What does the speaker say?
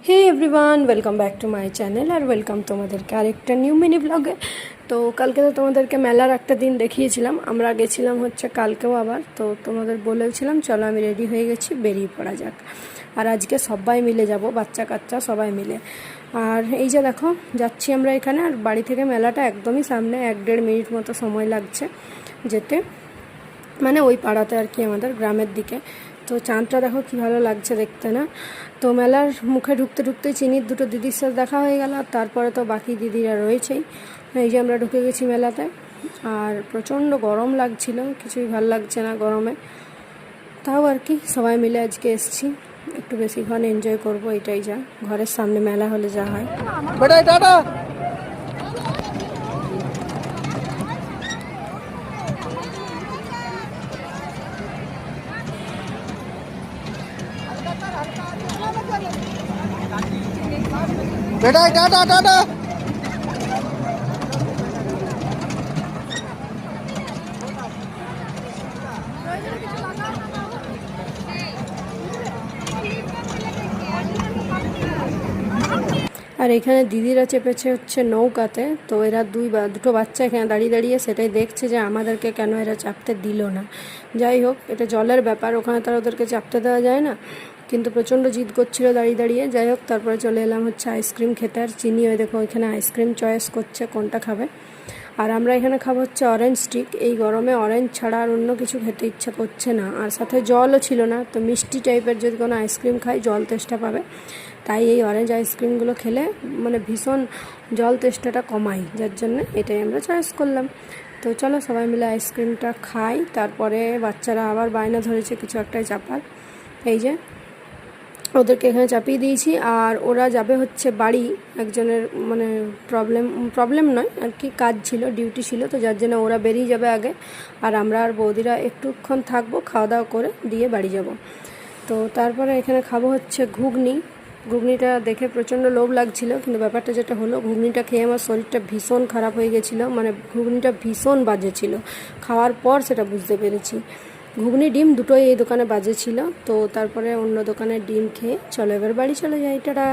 Hey everyone, welcome back to my channel আর welcome তোমাদেরকে আরেকটা নিউ মিনি ব্লগে। তো কালকে তো তোমাদেরকে মেলার একটা দিন দেখিয়েছিলাম, আমরা গেছিলাম হচ্ছে কালকেও আবার। তো তোমাদের বলেছিলাম চলো আমি রেডি হয়ে গেছি, বেরিয়ে পড়া যাক। আর আজকে সবাই মিলে যাব, বাচ্চা কাচ্চা সবাই মিলে। আর এই যে দেখো যাচ্ছি আমরা এখানে, আর বাড়ি থেকে মেলাটা একদমই সামনে, 1-1.5 মিনিট মতো সময় লাগছে যেতে, মানে ওই পাড়াতে আর কি, আমাদের গ্রামের দিকে। তো চাঁদটা দেখো কি ভালো লাগছে দেখতে না? তো মেলার মুখে ঢুকতে ঢুকতে চিনির দুটো দিদির সাথে দেখা হয়ে গেল, আর তারপরে তো বাকি দিদিরা রয়েছেই। এই যে আমরা ঢুকে গেছি মেলাতে, আর প্রচণ্ড গরম লাগছিল, কিছুই ভালো লাগছে না গরমে। তাও আর কি সবাই মিলে আজকে এসছি, একটু বেশিক্ষণ এনজয় করব, এটাই যা, ঘরের সামনে মেলা হলে যা হয়। টাটা। बेटा टाटा टाटा। আর এখানে দিদিরা চেপেছে হচ্ছে নৌকাতে। তো এরা দুটো বাচ্চা এখানে দাঁড়িয়ে দাঁড়িয়ে সেটাই দেখছে যে আমাদেরকে কেন এরা চাপতে দিল না। যাই হোক, এটা জলের ব্যাপার, ওখানে তার ওদেরকে চাপতে দেওয়া যায় না, কিন্তু প্রচণ্ড জিদ করছিল দাঁড়িয়ে দাঁড়িয়ে। যাই হোক, তারপরে চলে এলাম হচ্ছে আইসক্রিম খেতে। আর চিনি ওই দেখো এখানে আইসক্রিম চয়েস করছে কোনটা খাবে। আর আমরা এখানে খাবো হচ্ছে অরেঞ্জ স্টিক। এই গরমে অরেঞ্জ ছাড়া আর অন্য কিছু খেতে ইচ্ছা করছে না, আর সাথে জলও ছিল না। তো মিষ্টি টাইপের যদি কোনো আইসক্রিম খাই জল তেষ্টা পাবে, তাই এই অরেঞ্জ আইসক্রিমগুলো খেলে মানে ভীষণ জল তেষ্টাটা কমাই, যার জন্য এটাই আমরা চয়েস করলাম। তো চলো সবাই মিলে আইসক্রিমটা খাই। তারপরে বাচ্চারা আবার বায়না ধরেছে কিছু একটাই চাপার, এই যে ওদেরকে এখানে চাপিয়ে দিয়েছি। আর ওরা যাবে হচ্ছে বাড়ি, একজনের মানে প্রবলেম নয় আর কি, কাজ ছিল, ডিউটি ছিল, তো যার জন্য ওরা বেরিয়ে যাবে আগে। আর আমরা আর বৌদিরা একটুক্ষণ থাকবো, খাওয়া দাওয়া করে দিয়ে বাড়ি যাব। তো তারপরে এখানে খাবো হচ্ছে ঘুগনিটা দেখে প্রচণ্ড লোভ লাগছিল, কিন্তু ব্যাপারটা যেটা হলো, ঘুগনিটা খেয়ে আমার শরীরটা ভীষণ খারাপ হয়ে গেছিলো, মানে ঘুগনিটা ভীষণ বাজে ছিল। খাওয়ার পর সেটা বুঝতে পেরেছি। ঘুগনি ডিম দুটোই এই দোকানে বাজে ছিল। তো তারপরে অন্য দোকানের ডিম খেয়ে চলো এবার বাড়ি চলে যাই, টাটা।